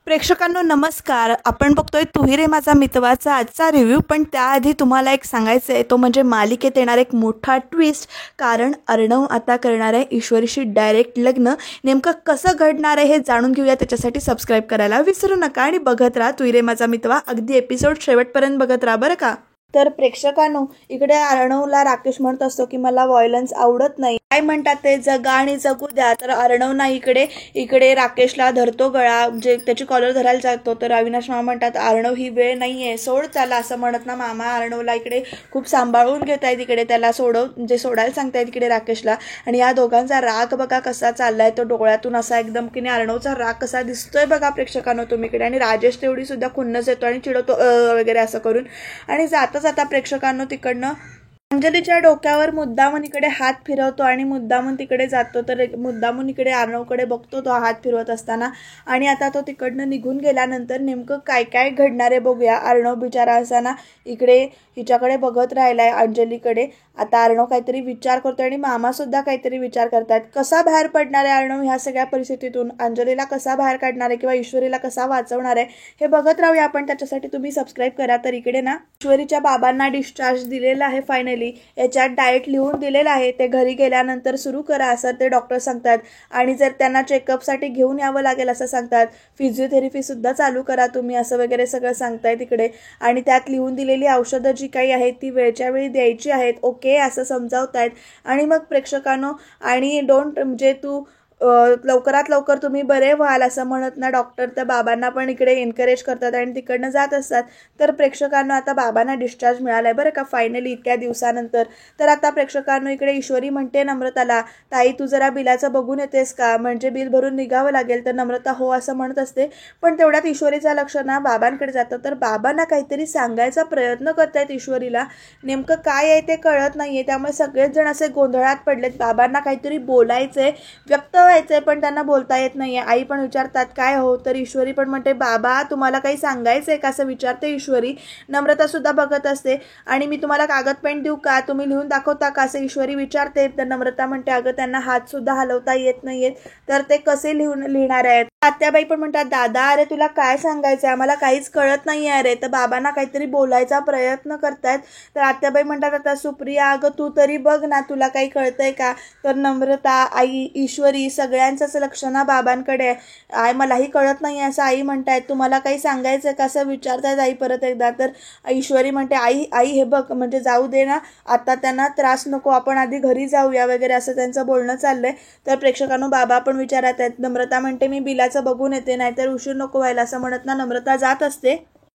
प्रेक्षकांनो नमस्कार. आपण बघतोय तू ही रे माझा मितवाचा आजचा रिव्ह्यू. पण त्याआधी तुम्हाला एक सांगायचं आहे, तो म्हणजे मालिकेत येणार एक मोठा ट्विस्ट. कारण अर्णव आता करणार आहे ईश्वरीशी डायरेक्ट लग्न. नेमकं कसं घडणार आहे हे जाणून घेऊया. त्याच्यासाठी सबस्क्राईब करायला विसरू नका आणि बघत राहा तू ही रे माझा मितवा. अगदी एपिसोड शेवटपर्यंत बघत राहा बरं का. तर प्रेक्षकांनो, इकडे अर्णवला राकेश म्हणत असतो की मला व्हायलन्स आवडत नाही. काय म्हणतात ते, जगा आणि जगू द्या. तर अर्णव ना इकडे राकेशला धरतो गळा, जे त्याची कॉलर धरायला जातो. तर अविनाश मामा म्हणतात अर्णव ही वेळ नाहीये, सोड त्याला. असं म्हणत ना मामा अर्णवला इकडे खूप सांभाळून घेत आहेत. इकडे त्याला सोडायला सांगतायत इकडे राकेशला. आणि या दोघांचा राग बघा कसा चाललाय. तो डोळ्यातून असा एकदम की अर्णवचा राग कसा दिसतोय बघा प्रेक्षकांनो तुम्ही इकडे. आणि राजेश तेवढी सुद्धा खुन्नस येतो आणि चिडवतो वगैरे असं करून. आणि जाता प्रेक्षकांनो तिकडनं अंजलीच्या डोक्यावर मुद्दामून इकडे हात फिरवतो आणि मुद्दामून तिकडे जातो. तर मुद्दामून इकडे अर्णवकडे बघतो तो हात फिरवत असताना. आणि आता तो तिकडनं निघून गेल्यानंतर नेमकं काय काय घडणार आहे बघूया. अर्णव बिचारा असताना इकडे हिच्याकडे बघत राहिलाय अंजलीकडे. आता अर्णव काहीतरी विचार करतो आणि मामा सुद्धा काहीतरी विचार करतात. कसा बाहेर पडणार आहे अर्णव ह्या सगळ्या परिस्थितीतून, अंजलीला कसा बाहेर काढणार आहे किंवा ईश्वरीला कसा वाचवणार आहे हे बघत राहूया आपण. त्याच्यासाठी तुम्ही सबस्क्राईब करा. तर इकडे ना ईश्वरीच्या बाबांना डिस्चार्ज दिलेला आहे फायनली. याच्यात डाएट लिहून दिलेलं आहे, ते घरी गेल्यानंतर सुरू करा असं ते डॉक्टर सांगतात. आणि जर त्यांना चेकअपसाठी घेऊन यावं लागेल असं सांगतात. फिजिओथेरपी सुद्धा चालू करा तुम्ही असं वगैरे सगळं सांगताय तिकडे. आणि त्यात लिहून दिलेली औषधं जी काही आहेत ती वेळच्या वेळी द्यायची आहेत ओके असं समजावतायत. आणि मग प्रेक्षकांनो आणि डोंट म्हणजे तू लवकरात लवकर तुम्ही बरे व्हाल असं म्हणत ना डॉक्टर त्या बाबांना पण इकडे एनकरेज करतात आणि तिकडनं जात असतात. तर प्रेक्षकांना आता बाबांना डिस्चार्ज मिळालाय बरं का फायनली इतक्या दिवसानंतर. तर आता प्रेक्षकांनो इकडे ईश्वरी म्हणते नम्रताला, ताई तू जरा बिलाचं बघून येतेस का, म्हणजे बिल भरून निघावं लागेल. तर नम्रता हो असं म्हणत असते. पण तेवढ्यात ईश्वरीचं लक्ष ना बाबांकडे जातं. तर बाबांना काहीतरी सांगायचा प्रयत्न करतायत ईश्वरीला. नेमकं काय आहे ते कळत नाहीये. त्यामुळे सगळेच जण असे गोंधळात पडलेत. बाबांना काहीतरी बोलायचंय, व्यक्त व्हायचंय, पण त्यांना बोलता येत नाहीये. आई पण विचारतात काय हो. तर ईश्वरी पण म्हणते बाबा तुम्हाला काही सांगायचंय का असं विचारते ईश्वरी. नम्रता सुद्धा बघत असते. आणि मी तुम्हाला कागद पेन देऊ का, तुम्ही लिहून दाखवता का असं ईश्वरी विचारते. तर नम्रता म्हणते अगं त्यांना हात सुद्धा हलवता येत नाहीयेत, तर ते कसे लिहिणार आहेत. आत्याबाई पण म्हणतात दादा अरे तुला काय सांगायचंय, आम्हाला काहीच कळत नाहीये अरे. तर बाबांना काहीतरी बोलायचा प्रयत्न करतायत. तर आत्याबाई म्हणतात आता सुप्रिया अगं तू तरी बघ ना तुला काही कळतंय का. तर नम्रता, आई, ईश्वरी सगळ्यांचंच लक्ष ना बाबांकडे आहे. मलाही कळत नाही असं आई म्हणतायत. तुम्हाला काही सांगायचं का असं विचारतायत आई परत एकदा. तर ईश्वरी म्हणते आई हे बघ म्हणजे जाऊ दे ना आता, त्यांना त्रास नको, आपण आधी घरी जाऊया वगैरे असं त्यांचं बोलणं चाललंय. तर प्रेक्षकांनो बाबा पण विचारत आहेत. नम्रता म्हणते मी बिलाचं बघून येते नाहीतर उशीर नको व्हायला असं म्हणत ना नम्रता जात असते.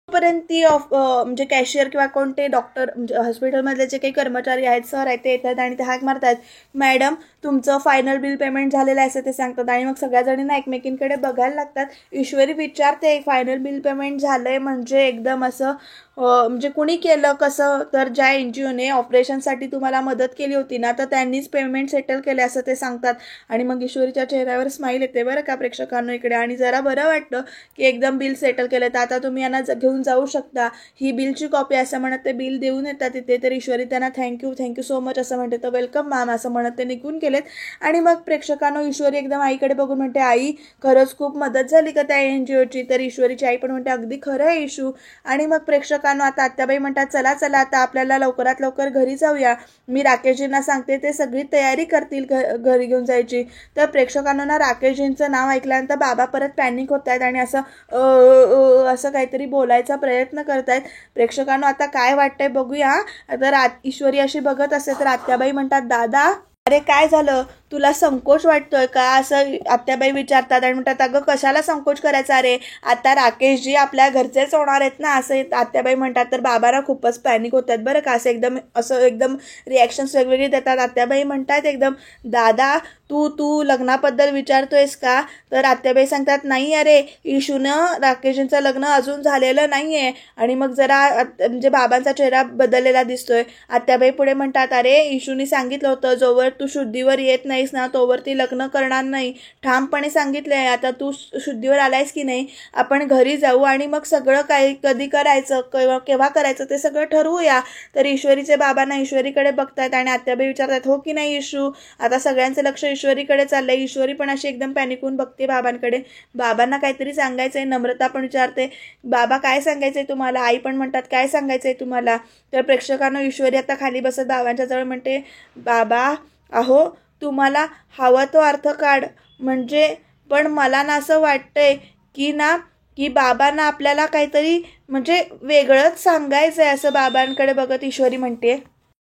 तोपर्यंत ती म्हणजे कॅशियर किंवा कोणते डॉक्टर म्हणजे हॉस्पिटलमधले जे काही कर्मचारी आहेत सर आहेत ते येतात आणि ते हाक मारतात मॅडम तुमचं फायनल बिल पेमेंट झालेलं आहे असं ते सांगतात. आणि मग सगळ्या जणींना एकमेकींकडे बघायला लागतात. ईश्वरी विचारते फायनल बिल पेमेंट झालंय म्हणजे एकदम असं म्हणजे कुणी केलं कसं. तर ज्या NGOने ऑपरेशनसाठी तुम्हाला मदत केली होती ना तर त्यांनीच पेमेंट सेटल केले असं ते सांगतात. आणि मग ईश्वरीच्या चेहऱ्यावर स्माईल येते बरं का प्रेक्षकांनो इकडे. आणि जरा बरं वाटतं की एकदम बिल सेटल केलं. तर आता तुम्ही यांना घेऊन जाऊ शकता, ही बिलची कॉपी असं म्हणत ते बिल देऊन येतात तिथे. तर ईश्वरी त्यांना थँक्यू सो मच असं म्हणते. तर वेलकम मॅम असं म्हणत ते निघून गेलेत. आणि मग प्रेक्षकांनो ईश्वरी एकदम आईकडे बघून म्हणते आई खरंच खूप मदत झाली का त्या NGOची. तर ईश्वरीची आई पण म्हणते अगदी खरं आहे इशू. आणि मग प्रेक्षकांनो आता आत्याबाई म्हणतात चला आता आपल्याला लवकरात लवकर घरी जाऊया. मी राकेशजींना सांगते ते सगळी तयारी करतील घरी घेऊन जायची. तर प्रेक्षकांनो ना राकेशजींचं नाव ऐकल्यानंतर बाबा परत पॅनिक होत आहेत आणि असं काहीतरी बोलायचा प्रयत्न करतायत. प्रेक्षकांनो आता काय वाटतंय बघूया. तर ईश्वरी अशी बघत असते तर आत्याबाई म्हणतात दादा अरे काय झालं, तुला संकोच वाटतोय का असं आत्याबाई विचारतात. आणि म्हणतात अगं कशाला संकोच करायचा रे, आता राकेशजी आपल्या घरचेच होणार आहेत ना असं आत्याबाई म्हणतात. तर बाबांना खूपच पॅनिक होतात बरं का. असं एकदम रिॲक्शन्स वेगवेगळी देतात. आत्याबाई म्हणतात एकदम दादा तू लग्नाबद्दल विचारतोयस का. तर आत्याबाई सांगतात नाही अरे इशूनं राकेशजींचं लग्न अजून झालेलं नाहीये. आणि मग जरा म्हणजे बाबांचा चेहरा बदललेला दिसतोय. आत्याबाई पुढे म्हणतात अरे इशूनी सांगितलं होतं जोवर तू शुद्धीवर येत नाही नाहीस ना तोवरती लग्न करणार नाही, ठामपणे सांगितलं आहे. आता तू शुद्धीवर आलायस की नाही, आपण घरी जाऊ आणि मग सगळं काय कधी करायचं केव्हा करायचं ते सगळं ठरवूया. तर ईश्वरीचे बाबांना ईश्वरीकडे बघतायत आणि आत्याबाई विचारतात, हो की नाही इशू? आता सगळ्यांचं लक्ष ईश्वरीकडे चाललंय. ईश्वरी पण अशी एकदम पॅनिक होऊन बघते बाबांकडे. बाबांना काहीतरी सांगायचंय. नम्रता पण विचारते, बाबा काय सांगायचंय तुम्हाला? आई पण म्हणतात काय सांगायचंय तुम्हाला? तर प्रेक्षकांना ईश्वरी आता खाली बसत बाबांच्या जवळ म्हणते, बाबा अहो तुम्हाला हवा तो अर्थ काढ म्हणजे, पण मला ना असं वाटतंय की बाबांना आपल्याला काहीतरी म्हणजे वेगळंच सांगायचंय, असं बाबांकडे बघत ईश्वरी म्हणते.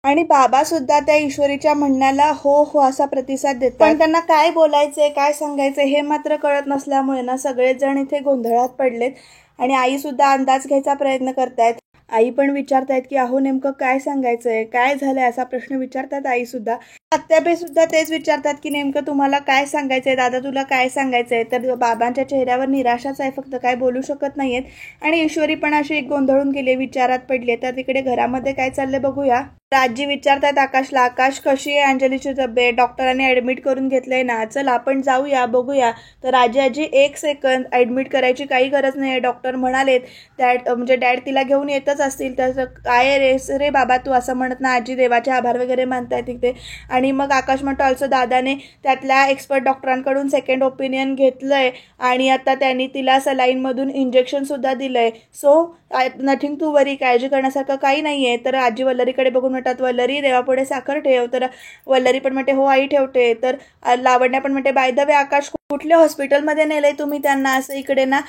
आणि बाबा सुद्धा त्या ईश्वरीच्या म्हणण्याला हो हो असा प्रतिसाद देतात. पण त्यांना काय बोलायचंय काय सांगायचंय हे मात्र कळत नसल्यामुळे ना सगळेच जण इथे गोंधळात पडलेत. आणि आई सुद्धा अंदाज घ्यायचा प्रयत्न करतायत. आई पण विचारतायत की अहो नेमकं काय सांगायचंय, काय झालंय, असा प्रश्न विचारतात आई सुद्धा. आत्याबाई सुद्धा तेच विचारतात की नेमकं तुम्हाला काय सांगायचंय, दादा तुला काय सांगायचंय? तर बाबांच्या चेहऱ्यावर निराशाच आहे, फक्त काय बोलू शकत नाहीयेत. आणि ईश्वरी पण अशी गोंधळून गेली, विचारात पडली. तर तिकडे घरामध्ये काय चाललंय बघूया. आजी विचारतात आकाशला, आकाश कशी आहे अंजलीची तब्येत? डॉक्टरांनी ऍडमिट करून घेतलंय ना, चल आपण जाऊया बघूया. तर आजी एक सेकंद, ऍडमिट करायची काही गरज नाही, डॉक्टर म्हणालेत म्हणजे डॅड तिला घेऊन येतच असतील. तर काय रे बाबा तू असं म्हणत ना, आजी देवाचे आभार वगैरे मानताय तिथे. आणि मग आकाश म्हणतो ऑल्सो दादाने त्यातल्या एक्सपर्ट डॉक्टरांकडून सेकंड ओपिनियन घेतलंय आणि आता त्यांनी तिला सलाईनमधून इंजेक्शन सुद्धा दिलंय. सो नथिंग टू वरी, काळजी करण्यासारखं काही नाहीये. तर आजी वल्लरीकडे बघून म्हणतात, वल्लरी देवापुढे साखर ठेव. तर वल्लरी पण म्हणते हो आई ठेवते. तर लावण्या पण म्हणते बाय द वे आकाश कुठल्या हॉस्पिटलमध्ये नेलंय तुम्ही त्यांना? असं इकडे ना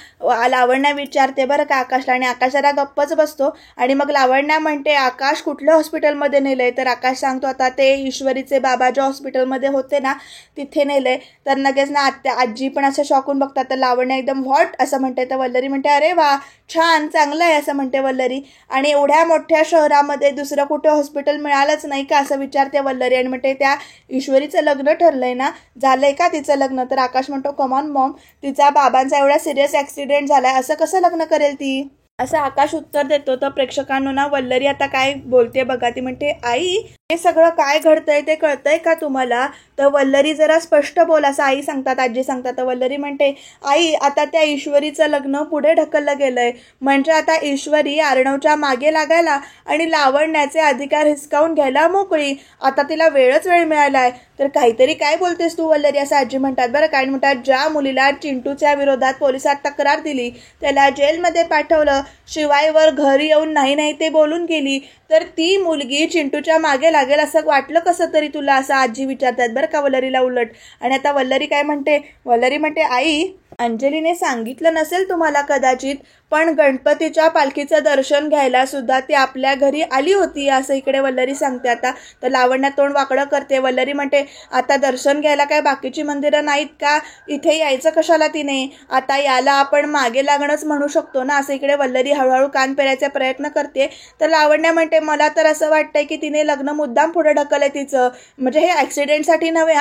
लावण्या विचारते बरं का आकाशला. आणि आकाश जरा गप्पच बसतो. आणि मग लावण्या म्हणते आकाश कुठल्या हॉस्पिटलमध्ये नेलंय? तर आकाश सांगतो आता ते ईश्वरीचे बाबा ज्या हॉस्पिटलमध्ये होते ना तिथे नेलंय. तर लगेच ना आजी पण असं शॉकून बघतात. तर लावण्या एकदम व्हॉट असं म्हणते. तर वल्लरी म्हणते अरे वा छान चांगलं आहे असं म्हणते वल्लरी. आणि एवढ्या मोठ्या शहरामध्ये दुसरं कुठे हॉस्पिटल मिळालंच नाही का असं विचारते वल्लरी. आणि म्हणते त्या ईश्वरीचं लग्न ठरलंय ना, झालंय का तिचं लग्न? तर आकाश म्हणतो कमॉन मॉम, तिचा बाबांचा एवढा सिरियस ॲक्सिडेंट झालाय, असं कसं लग्न करेल ती? असं आकाश उत्तर देतो. तर प्रेक्षकांना ना वल्लरी आता काय बोलते बघा. ती म्हणते आई हे सगळं काय घडतंय ते कळतंय का तुम्हाला? तर वल्लरी जरा स्पष्ट बोल असं आई सांगतात, आजी सांगतात. तर वल्लरी म्हणते आई आता त्या ईश्वरीचं लग्न पुढे ढकललं गेलंय, म्हणजे आता ईश्वरी अर्णवच्या मागे लागायला आणि लावण्याचे अधिकार हिसकावून घ्यायला मोकळी. आता तिला वेळच वेळ मिळालाय. तर काहीतरी काय बोलतेस तू वल्लरी असं आजी म्हणतात बरं काय. म्हणतात ज्या मुलीला चिंटूच्या विरोधात पोलिसात तक्रार दिली त्याला जेलमध्ये पाठवलं, शिवाय वर घरी येऊन नाही ते बोलून गेली, तर ती मुलगी चिंटूच्या मागे लागेल असं वाटलं कसं तरी तुला? असं आजी विचारतात बरं का वल्लरीला उलट. आणि आता वल्लरी काय म्हणते, वल्लरी म्हणते आई अंजलीने सांगितलं नसेल तुम्हाला कदाचित, पण गणपतीच्या पालखीचं दर्शन घ्यायला सुद्धा ती आपल्या घरी आली होती असं इकडे वल्लरी सांगते आता. तर लावण्या तोंड वाकडं करते. वल्लरी म्हणते आता दर्शन घ्यायला काय बाकीची मंदिरं नाहीत का? इथे यायचं कशाला तिने? आता याला आपण मागे लागणंच म्हणू शकतो ना, असं इकडे वल्लरी हळूहळू कान पेरायचा प्रयत्न करते. तर लावण्या म्हणते मला तर असं वाटतंय की तिने लग्न मुद्दाम पुढे ढकललंय तिचं, म्हणजे हे ॲक्सिडेंटसाठी नव्हे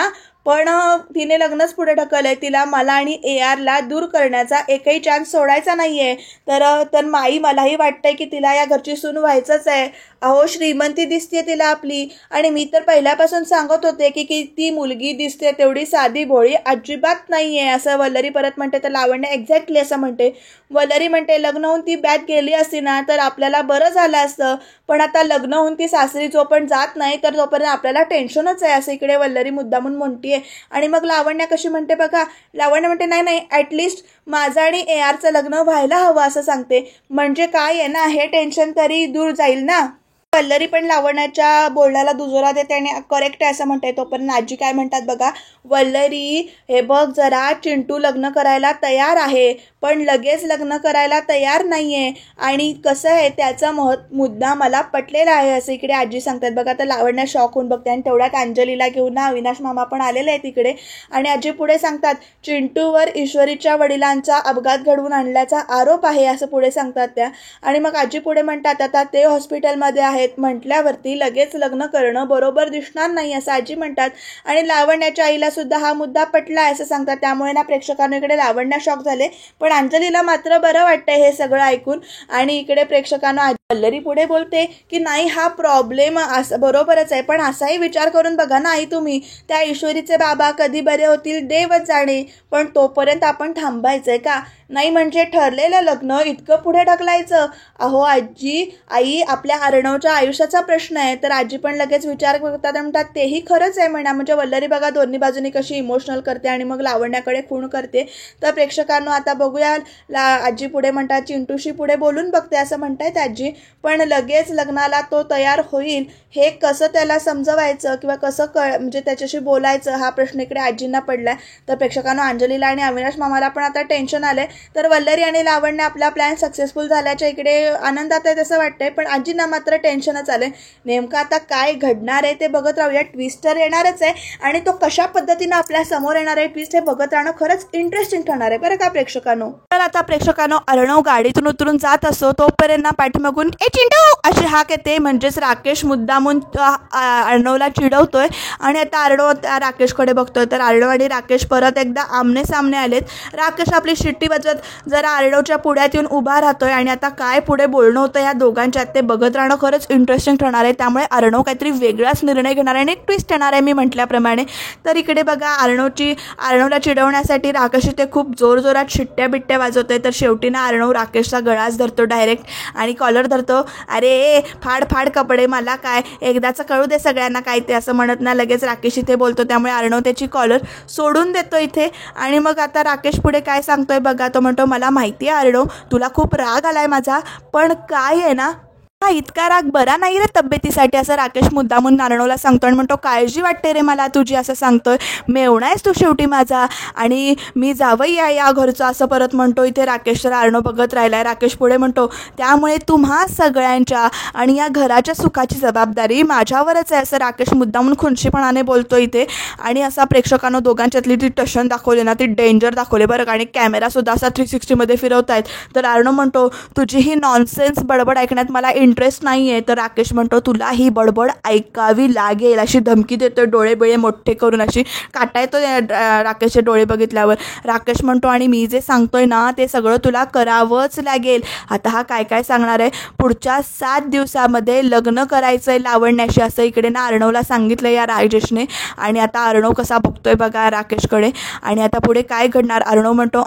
पण तिने लग्नच पुढे ढकललंय. तिला मला आणि ARला दूर करण्याचा एकही चान्स सोडायचा नाहीये. तर माई मलाही वाटतंय की तिला या घरची सून व्हायचंच आहे. अहो श्रीमंती दिसते तिला आपली, आणि मी तर पहिल्यापासून सांगत होते की ती मुलगी दिसते तेवढी साधी भोळी अजिबात नाहीये असं वल्लरी परत म्हणते. तर लावण्य एक्झॅक्टली असं म्हणते. वल्लरी म्हणते लग्न होऊन ती बॅग गेली असती ना तर आपल्याला बरं झालं असतं, पण आता लग्न होऊन ती सासरी जोपर्यंत जात नाही तर तोपर्यंत आपल्याला टेन्शनच आहे असं इकडे वल्लरी मुद्दामून म्हणतीये. आणि मग लावण्या कशी म्हणते बघा. लावण्य म्हणते नाही ॲटलिस्ट माझं आणि ARचं लग्न व्हायला हवं असं सांगते. म्हणजे काय आहे ना, हे टेन्शन तरी दूर जाईल ना. वल्लरी पण लावण्याच्या बोलण्याला दुजोरा देते आणि करेक्ट आहे असं म्हणते. तोपर्यंत आजी काय म्हणतात बघा. वल्लरी हे बघ जरा, चिंटू लग्न करायला तयार आहे पण लगेच लग्न करायला तयार नाहीये, आणि कसं आहे त्याचा मुद्दा मला पटलेला आहे असं इकडे आजी सांगतात बघा. तर लावण्या शॉक होऊन बघते. आणि तेवढ्यात अंजलीला घेऊन ना अविनाश मामा पण आलेले आहेत तिकडे. आणि आजी पुढे सांगतात चिंटूवर ईश्वरीच्या वडिलांचा अपघात घडवून आणल्याचा आरोप आहे असं पुढे सांगतात त्या. आणि मग आजी पुढे म्हणतात आता ते हॉस्पिटलमध्ये आहेत आहेत म्हटल्यावरती लगेच लग्न करणं बरोबर दिसणार नाही असं आजी म्हणतात. आणि लावण्याच्या आईला सुद्धा हा मुद्दा पटला आहे असं सांगतात. त्यामुळे ना प्रेक्षकांना इकडे लावण्या शॉक झाले, पण अंजलीला मात्र बरं वाटतंय हे सगळं ऐकून. आणि इकडे प्रेक्षकांना वल्लरी पुढे बोलते की नाही, हा प्रॉब्लेम असं बरोबरच आहे, पण असाही विचार करून बघा ना आई तुम्ही, त्या ईश्वरीचे बाबा कधी बरे होतील देवच जाणे, पण तोपर्यंत आपण थांबायचंय का? नाही म्हणजे ठरलेलं लग्न इतकं पुढे ढकलायचं? अहो आजी, आई आपल्या अर्णवच्या आयुष्याचा प्रश्न आहे. तर आजी पण लगेच विचार करतात आणि म्हणतात तेही खरंच आहे म्हणा. म्हणजे वल्लरी बघा दोन्ही बाजूनी कशी इमोशनल करते आणि मग लावण्याकडे खूण करते. तर प्रेक्षकांना आता बघूया, आजी पुढे म्हणतात चिंटूशी पुढे बोलून बघते असं म्हणतायत आजी, पण लगेच लग्नाला तो तयार होईल हे कसं त्याला समजवायचं किंवा कसं म्हणजे त्याच्याशी बोलायचं हा प्रश्न इकडे आजींना पडलाय. तर प्रेक्षकांना अंजलीला आणि अविनाश मामाला पण आता टेन्शन आलंय. तर वल्लरी आणि लावण्य आपला प्लॅन सक्सेसफुल झाल्याच्या इकडे आनंदात आहे तसं वाटतंय, पण आजींना मात्र टेन्शनच आलंय. नेमकं आता काय घडणार आहे ते बघत राहूया. ट्विस्टर येणारच आहे आणि तो कशा पद्धतीनं आपल्या समोर येणार आहे ट्विस्ट हे बघत राहणं खरंच इंटरेस्टिंग ठरणार आहे बरं का प्रेक्षकांनो. तर आता प्रेक्षकांनो, अर्णव गाडीतून उतरून जात असतो तोपर्यंत पाठीमागून ए चिंटू अशी हाक येते. म्हणजेच राकेश मुद्दामून अर्णवला चिडवतोय आणि आता अर्णव राकेशकडे बघतोय. तर अर्णव आणि राकेश परत एकदा आमने सामने आलेत. राकेश आपली शिट्टी वाजवत जरा अर्णवच्या पुढ्यात येऊन उभा राहतोय आणि आता काय पुढे बोलणं होतं या दोघांच्यात ते बघत राहणं खरंच इंटरेस्टिंग ठरणार आहे. त्यामुळे अर्णव काहीतरी वेगळाच निर्णय घेणार आहे आणि एक ट्विस्ट येणार आहे मी म्हटल्याप्रमाणे. तर इकडे बघा अर्णवला चिडवण्यासाठी राकेश ते खूप जोरजोरात शिट्ट्या बिट्ट्या वाजवतोय. तर शेवटी ना अर्णव राकेशचा गळाच धरतो डायरेक्ट आणि कॉलर धरतो. अरे फाड फाड कपडे, मला काय, एकदाचं कळू दे सगळ्यांना काय ते, असं म्हणत ना लगेच राकेश इथे बोलतो. त्यामुळे अर्णव त्याची कॉलर सोडून देतो इथे. आणि मग आता राकेश पुढे काय सांगतोय बघा. तो म्हणतो मला माहिती आहे अर्णव, तुला खूप राग आलाय माझा, पण काय आहे ना, हा इतका राग बरा नाही रे तब्येतीसाठी, असं राकेश मुद्दामून अर्णवला सांगतो. आणि म्हणतो काळजी वाटते रे मला तुझी, असं सांगतोय. मेवणा आहेस तू शेवटी माझा आणि मी जावई आहे या घरचं, असं परत म्हणतो इथे राकेश. तर अर्णव बघत राहिलाय. राकेश पुढे म्हणतो त्यामुळे तुम्हा सगळ्यांच्या आणि या घराच्या सुखाची जबाबदारी माझ्यावरच आहे, असं राकेश मुद्दामून खुनशीपणाने बोलतो इथे. आणि असा प्रेक्षकांना दोघांच्यातली ती टशन दाखवली ना, ती डेंजर दाखवले बरं. आणि कॅमेरासुद्धा असा 360 फिरवतायत. तर अर्णव म्हणतो तुझी ही नॉनसेन्स बडबड ऐकण्यात मला इंटरेस्ट नाही आहे. तर राकेश म्हणतो तुला ही बडबड ऐकावी लागेल, अशी धमकी देतो डोळे बिळे मोठे करून. अशी काटा येतो राकेशचे डोळे बघितल्यावर. राकेश म्हणतो आणि मी जे सांगतोय ना ते सगळं तुला करावंच लागेल. आता हा काय काय सांगणार आहे, पुढच्या 7 दिवसामध्ये लग्न करायचं आहे लावण्याशी, असं इकडे ना अर्णवला सांगितलं या राजेशने. आणि आता अर्णव कसा बघतोय बघा राकेशकडे. आणि आता पुढे काय घडणार, अर्णव म्हणतो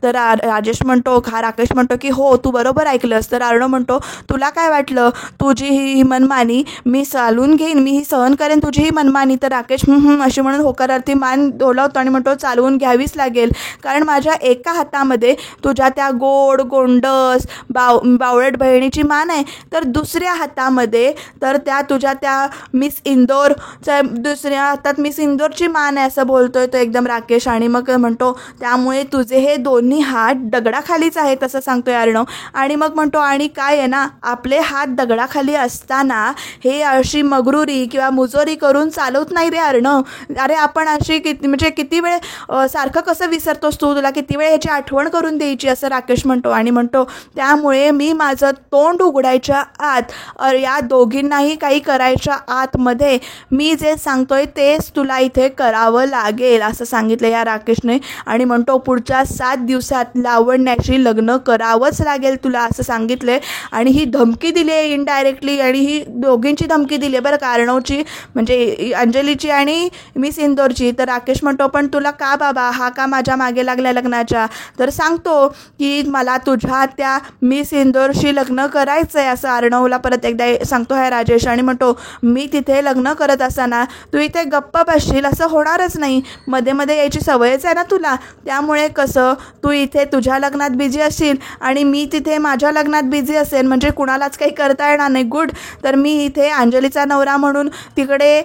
तर राजेश म्हणतो राकेश म्हणतो की हो तू बरोबर ऐकलंस. तर अर्णव म्हणतो तुला काय वाटलं, तुझी ही मनमानी मी चालून घेईन, मी ही सहन करेन तुझी ही मनमानी. तर राकेश अशी म्हणून होकारार्थी मान डोलावतो आणि म्हणतो चालवून घ्यावीच लागेल, कारण माझ्या एका हातामध्ये तुझ्या त्या गोड गोंडस बावळट बहिणीची मान आहे, तर दुसऱ्या हातामध्ये तर त्या तुझ्या त्या मिस इंदोरच्या दुसऱ्या हातात मिस इंदोरची मान आहे, असं बोलतोय तो एकदम राकेश. आणि मग म्हणतो त्यामुळे तुझे हे दोन्ही हात दगडाखालीच आहेत, असं सांगतोय अर्णव. आणि मग म्हणतो आणि काय आहे ना, आपले हात दगडाखाली असताना हे अशी मगरुरी किंवा मुजोरी करून चालवत नाही रे अर्णव. अरे आपण अशी किती वेळ सारखं कसं विसरतोस तू, तुला किती वेळ ह्याची आठवण करून द्यायची, असं राकेश म्हणतो. आणि म्हणतो त्यामुळे मी माझं तोंड उघडायच्या आत या दोघींनाही काही करायच्या आतमध्ये मी जे सांगतोय तेच तुला इथे करावं लागेल, असं सांगितलं या राकेशने. आणि म्हणतो पुढच्या 7 दिवसात लावण्याशी लग्न करावंच लागेल तुला, असं सांगितलंय. आणि ही धमकी दिली आहे इनडायरेक्टली, आणि ही दोघींची धमकी दिली आहे बरं, अर्णवची म्हणजे अंजलीची आणि मिस इंदोरची. तर राकेश म्हणतो पण तुला का बाबा, हा का माझ्या मागे लागल्या लग्नाच्या. तर सांगतो की मला तुझ्या त्या मिस इंदोरशी लग्न करायचं आहे, असं अर्णवला परत एकदा सांगतो आहे राजेश. आणि म्हणतो मी तिथे लग्न करत असताना तू इथे गप्प बसशील असं होणारच नाही, मध्ये मध्ये यायची सवयच आहे ना तुला, त्यामुळे कसं तू इथे तुझ्या लग्नात बिझी असशील आणि मी तिथे माझ्या लग्नात बिझी असेल, म्हणजे कुणालाच काही करता येणार नाही. गुड. तर मी इथे अंजलीचा नवरा म्हणून, तिकडे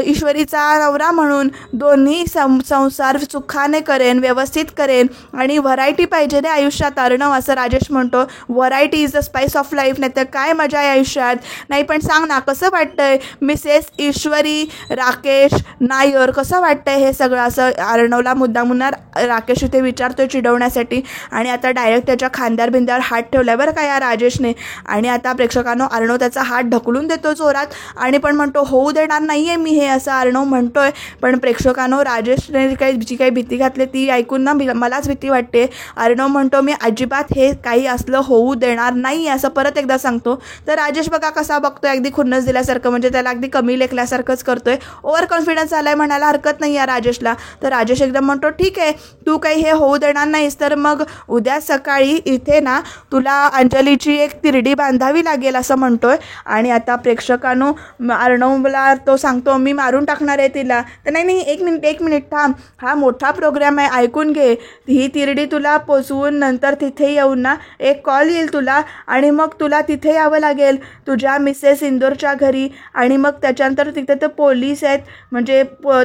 ईश्वरीचा नवरा म्हणून दोन्ही संसार सुखाने करेन, व्यवस्थित करेन. आणि व्हरायटी पाहिजे रे आयुष्यात अर्णव, असं राजेश म्हणतो. Variety is the spice of life, नाही तर काय मजा आहे आयुष्यात. नाही पण सांग ना कसं वाटतंय मिसेस ईश्वरी राकेश नायर, कसं वाटतंय हे सगळं, असं अर्णवला मुद्दामून राकेश इथे विचारतोय चिडवण्यासाठी. आणि आता डायरेक्ट त्याच्या खांद्यावर बिंद्यावर हात ठेवलाय बरं का या राजेशने. आणि आता प्रेक्षकांनो अर्णव त्याचा हात ढकलून देतो जोरात आणि पण म्हणतो होऊ देणार नाही आहे मी हे, असं अर्णव म्हणतोय. पण प्रेक्षकांनो राजेशने जी काही भीती घातली ती ऐकून ना मलाच भीती वाटते. अर्णव म्हणतो मी अजिबात हे काही असलं होऊ देणार नाही असं परत एकदा सांगतो. तर राजेश बघा कसा बघतोय, अगदी खुन्नस दिल्यासारखं, म्हणजे त्याला अगदी कमी लेखल्यासारखंच करतोय. ओव्हर कॉन्फिडन्स आलाय म्हणायला हरकत नाही आहे राजेशला. तर राजेश एकदम म्हणतो ठीक आहे तू काही हे होऊ देणार नाहीस तर मग उद्या सकाळी इथे ना तुला अंजलीची एक तिरडी बांधावी लागेल असं म्हणतोय. आणि आता प्रेक्षकांनो अर्णवला तो सांगतो मी मारून टाकणार आहे तिला. तर नाही एक मिनिट थांब, हा मोठा प्रोग्राम आहे ऐकून घे. ही तिरडी तुला पोचवून नंतर तिथे येऊन ना एक कॉल येईल तुला आणि मग तुला तिथे यावं लागेल तुझ्या मिसेस इंदोरच्या घरी. आणि मग त्याच्यानंतर तिथे तर पोलीस आहेत, म्हणजे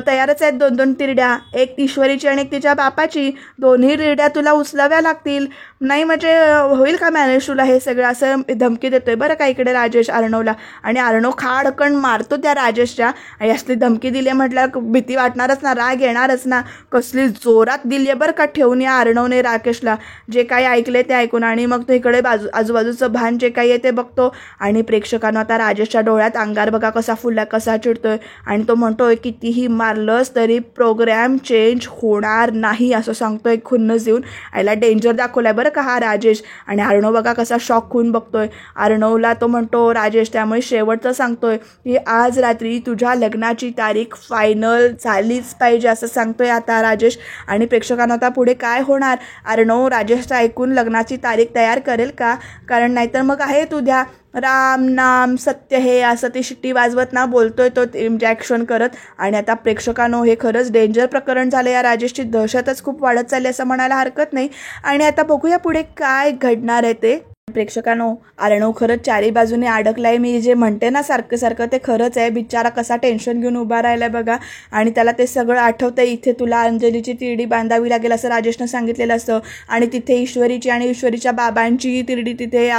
तयारच आहेत 2-2 तिरड्या, एक ईश्वरीची आणि एक तिच्या बापाची. दोन्ही तिरड्या तुला उचलाव्या लागतील. नाही म्हणजे होईल का मॅनेज तुला हे सगळं, असं धमकी देतोय बरं का इकडे राजेश अर्णवला. आणि अर्णव खाडकण मारतो त्या राजेशच्या. आणि असली धमकी दिली म्हटल्यावर भीती वाटणारच ना, राग येणारच ना. कसली जोरात दिली आहे बरं का ठेवून या अर्णवने राकेशला, जे काही ऐकले ते ऐकून. आणि मग तो इकडे आजूबाजूचं भान जे काही आहे ते बघतो. आणि प्रेक्षकांना आता राजेशच्या डोळ्यात अंगार बघा कसा फुलला, कसा चिडतोय. आणि तो म्हणतोय कितीही मारलंस तरी प्रोग्रॅम चेंज होणार नाही असं सांगतोय खुन्नस देऊन. याला डेंजर दाखवलाय बरं का हा राजेश. आणि अर्णव बघा कसा शॉक होऊन बघतोय. अर्णवला तो म्हणतो राजेश त्यामुळे शेवटचं सांगतोय की आज रात्री तुझ्या लग्नाची तारीख फायनल झालीच पाहिजे असं सांगतोय आता राजेश. आणि प्रेक्षकांना आता पुढे काय होणार, अर्णव राजेशचं ऐकून लग्नाची तारीख तयार करेल का, कारण नाहीतर मग आहे तुझ्या राम नाम सत्य हे असं ती शिट्टी वाजवत ना बोलतोय तो म्हणजे ॲक्शन करत. आणि आता प्रेक्षकांनो हे खरंच डेंजर प्रकरण झालं. या राजेशची दहशतच खूप वाढत चालली असं म्हणायला हरकत नाही. आणि आता बघूया पुढे काय घडणार आहे ते. प्रेक्षकांनो अर्णव खरंच चारी बाजूने अडकलाय. मी जे म्हणते ना सारखं सारखं ते खरंच आहे. बिचारा कसा टेन्शन घेऊन उभा राहिलाय बघा. आणि त्याला ते सगळं आठवतंय, इथे तुला अंजलीची तिरडी बांधावी लागेल असं राजेशनं सांगितलेलं असतं. आणि तिथे ईश्वरीची आणि ईश्वरीच्या बाबांची तिरडी तिथे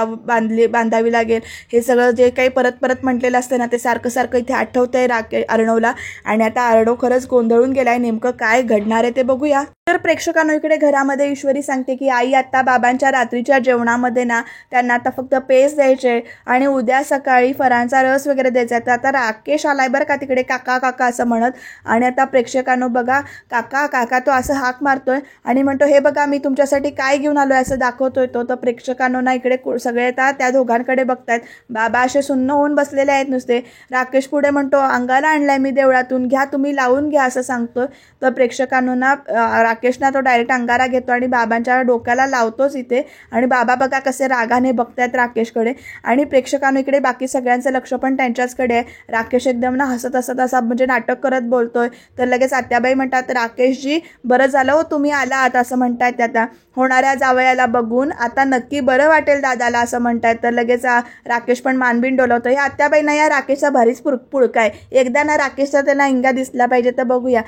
बांधावी लागेल. हे सगळं जे काही परत परत म्हटलेलं असतं ना ते सारखं सारखं इथे आठवतंय अर्णवला. आणि आता अर्णव खरंच गोंधळून गेलाय, नेमकं काय घडणार आहे ते बघूया. तर प्रेक्षकांनो इकडे घरामध्ये ईश्वरी सांगते की आई आता बाबांच्या रात्रीच्या जेवणामध्ये ना त्यांना आता फक्त पेज द्यायचे आणि उद्या सकाळी फरांचा रस वगैरे द्यायचा. तर आता राकेश आलाय बरं का तिकडे काका काका असं म्हणत. आणि आता प्रेक्षकांनो बघा काका काका तो असं हाक मारतोय आणि म्हणतो हे बघा मी तुमच्यासाठी काय घेऊन आलोय असं दाखवतोय तो. तर प्रेक्षकांनो ना इकडे सगळे आता त्या दोघांकडे बघतायत. बाबा असे सुन्न होऊन बसलेले आहेत नुसते. राकेश पुढे म्हणतो अंगाला आणलाय मी देवळातून, घ्या तुम्ही लावून घ्या असं सांगतो. तर प्रेक्षकांनो ना राकेशना तो डायरेक्ट अंगारा घेतो आणि बाबांच्या डोक्याला लावतोच इथे. आणि बाबा बघा कसे रागाने बघतायत राकेशकडे. आणि प्रेक्षकांनो इकडे बाकी सगळ्यांचं लक्ष पण त्यांच्याचकडे आहे. राकेश एकदम ना हसत हसत असा म्हणजे नाटक करत बोलतोय. तर लगेच आत्याबाई म्हणतात राकेशजी बरं झालं हो तुम्ही आलात असं म्हणतायत. आता होणाऱ्या जावयाला बघून आता नक्की बरं वाटेल दादाला असं म्हणतायत. तर लगेच राकेश पण मानबिन डोलवतो. हे आत्याबाई ना या राकेशचा भारीच पुळका आहे. एकदा ना राकेशचा त्याला इंगा दिसला पाहिजे. तर बघूया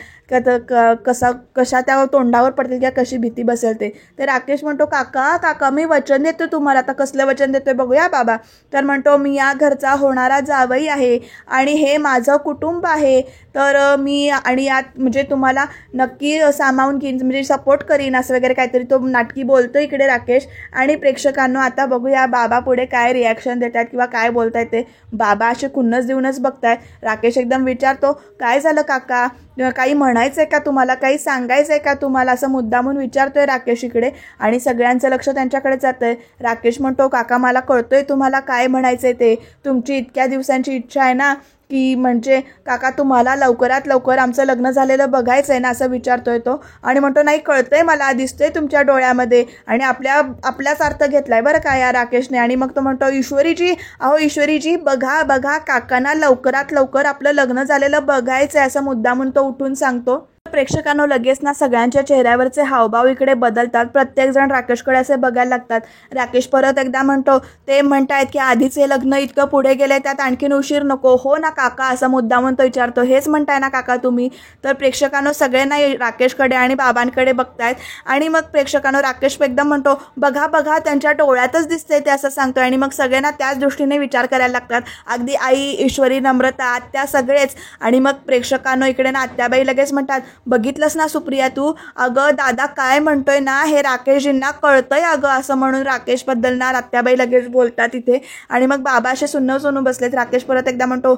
कशा त्या तोंडावर पडतील किंवा कशी भीती बसेल ते. तर राकेश म्हणतो काका काका मी वचन देतो तुम्हाला. आता कसलं वचन देतोय बघूया बाबा. तर म्हणतो मी या घरचा होणारा जावई आहे आणि हे माझं कुटुंब आहे. तर मी आणि यात म्हणजे तुम्हाला नक्की सामावून घेईन म्हणजे सपोर्ट करीन असं वगैरे काहीतरी तो नाटकी बोलतो इकडे राकेश. आणि प्रेक्षकांनो आता बघूया बाबा पुढे काय रिॲक्शन देतात किंवा काय बोलतायत ते. बाबा असे खुन्नस देऊनच बघतायत. राकेश एकदम विचारतो काय झालं काका, काही म्हणायचंय का तुम्हाला, काही सांगायचंय का तुम्हाला असं मुद्दामून विचारतोय राकेश इकडे. आणि सगळ्यांचं लक्ष त्यांच्याकडे जातंय. राकेश म्हणतो काका मला कळतोय तुम्हाला काय म्हणायचंय ते. तुमची इतक्या दिवसांची इच्छा आहे ना की म्हणजे काका तुम्हाला लवकरात लवकर आमचं लग्न झालेलं बघायचं आहे ना असं विचारतोय तो. आणि म्हणतो नाही कळतंय मला, दिसतंय तुमच्या डोळ्यामध्ये. आणि आपल्याच अर्थ घेतलाय बरं का या राकेशने. आणि मग तो म्हणतो ईश्वरीजी अहो ईश्वरीजी बघा बघा काकांना लवकरात लवकर आपलं लग्न झालेलं बघायचं आहे असं मुद्दामून तो उठून सांगतो. प्रेक्षकांनो लगेच ना सगळ्यांच्या चेहऱ्यावरचे हावभाव इकडे बदलतात. प्रत्येकजण राकेशकडे असे बघायला लागतात. राकेश परत एकदा म्हणतो ते म्हणतायत की आधीचे लग्न इतकं पुढे गेले त्यात आणखीन उशीर नको हो ना काका असं मुद्दामून तो विचारतो. हेच म्हणताय ना काका तुम्ही. तर प्रेक्षकांनो सगळ्यांना राकेशकडे आणि बाबांकडे बघतायत. आणि मग प्रेक्षकांनो राकेश एकदम म्हणतो बघा बघा त्यांच्या डोळ्यातच दिसतंय ते असं सांगतोय. आणि मग सगळ्यांना त्याच दृष्टीने विचार करायला लागतात. अगदी आई ईश्वरी नम्रता आत्या सगळेच. आणि मग प्रेक्षकांनो इकडे ना आत्याबाई लगेच म्हणतात बघितलंस ना सुप्रिया तू, अगं दादा काय म्हणतोय ना हे राकेशजींना कळतंय अगं, असं म्हणून राकेशबद्दल ना आत्याबाई लगेच बोलतात तिथे. आणि मग बाबा असे सुन्न सोनू बसलेत. राकेश परत एकदा म्हणतो,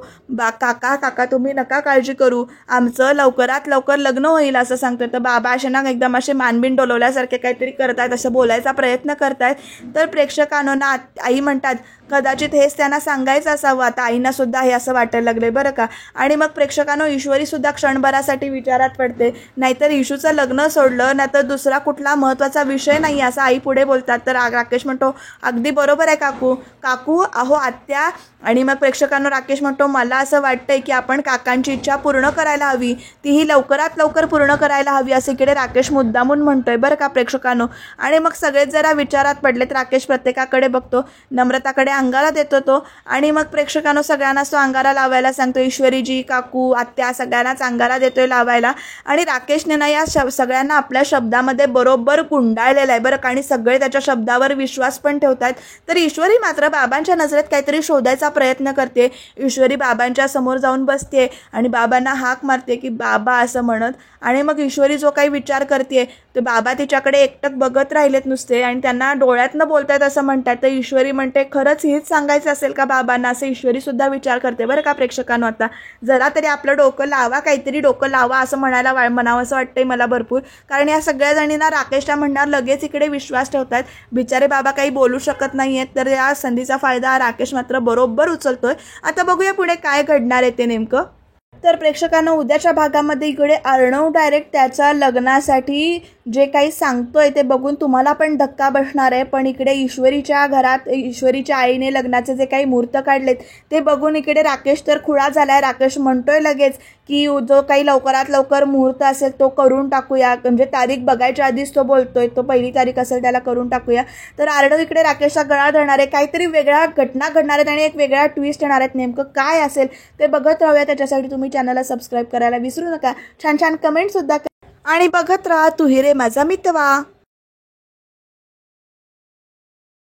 काका काका तुम्ही नका काळजी करू, आमचं लवकरात लवकर लग्न होईल असं सांगतोय. तर बाबा असे ना एकदम असे मानबिन डोलवल्यासारखे काहीतरी करतायत, असं बोलायचा प्रयत्न करतायत. तर प्रेक्षकांना ना आई म्हणतात कदाचित हेच त्यांना सांगायचं असावं. आता आईंना सुद्धा हे असं वाटायला लागले बरं का. आणि मग प्रेक्षकांना ईश्वरी सुद्धा क्षणभरासाठी विचारात पडते, नाहीतर इशूचं लग्न सोडलं नाही तर दुसरा कुठला महत्त्वाचा विषय नाही असं आई पुढे बोलतात. तर राकेश म्हणतो अगदी बरोबर आहे काकू. काकू अहो आत्या. आणि मग प्रेक्षकांना राकेश म्हणतो मला असं वाटतंय की आपण काकांची इच्छा पूर्ण करायला हवी, तीही लवकरात लवकर पूर्ण करायला हवी असं इकडे राकेश मुद्दामून म्हणतोय बरं का प्रेक्षकांनो. आणि मग सगळेच जरा विचारात पडलेत. राकेश प्रत्येकाकडे बघतो, नम्रताकडे अंगारा देतो तो. आणि मग प्रेक्षकांनो सगळ्यांनाच तो अंगारा लावायला सांगतो. ईश्वरीजी काकू आत्या सगळ्यांनाच अंगारा देतोय लावायला. आणि राकेशने ना या सगळ्यांना आपल्या शब्दामध्ये बरोबर गुंडाळलेलं आहे बरं का. आणि सगळे त्याच्या शब्दावर विश्वास पण ठेवतात. तर ईश्वरी मात्र बाबांच्या नजरेत काहीतरी शोधायचा प्रयत्न करते. ईश्वरी बाबांच्या समोर जाऊन बसते आणि बाबांना हाक मारते की बाबा असं म्हणत. आणि मग ईश्वरी जो काही विचार करते ते बाबा तिच्याकडे एकटक बघत राहिलेत नुसते आणि त्यांना डोळ्यातनं बोलतायत असं म्हणतात. तर ईश्वरी म्हणते खरंच हीच सांगायचं असेल का बाबांना, असं ईश्वरी सुद्धा विचार करते बरं का प्रेक्षकांनो. आता जरा तरी आपलं डोकं लावा, काहीतरी डोकं लावा असं म्हणावं असं वाटतंय मला भरपूर. कारण या सगळ्या जणींना राकेशला म्हणणार लगेच इकडे विश्वास ठेवतात. बिचारे बाबा काही बोलू शकत नाही आहेत. तर या संधीचा फायदा राकेश मात्र बरोबर उचलतोय. आता बघूया पुढे काय घडणार आहे ते नेमकं. तर प्रेक्षकांना उद्याच्या भागामध्ये इकडे अर्णव डायरेक्ट त्याच्या लग्नासाठी जे काही सांगतोय ते बघून तुम्हाला पण धक्का बसणार आहे. पण इकडे ईश्वरीच्या घरात ईश्वरीच्या आईने लग्नाचे जे काही मुहूर्त काढलेत ते बघून इकडे राकेश तर खुळा झालाय. राकेश म्हणतोय लगेच की जो काही लवकरात लवकर मुहूर्त असेल तो करून टाकूया, म्हणजे तारीख बघायच्या आधीच तो बोलतोय, तो पहिली तारीख असेल त्याला करून टाकूया. तर अर्णव इकडे राकेशचा गळा धरणार आहे. काहीतरी वेगळ्या घटना घडणार आहेत आणि एक वेगळा ट्विस्ट येणार आहेत. नेमकं काय असेल ते बघत राहूया. त्याच्यासाठी तुम्ही चॅनलला सबस्क्राईब करायला विसरू नका. छान छान कमेंट सुद्धा आणि बघत राहा तू ही रे माझा मितवा.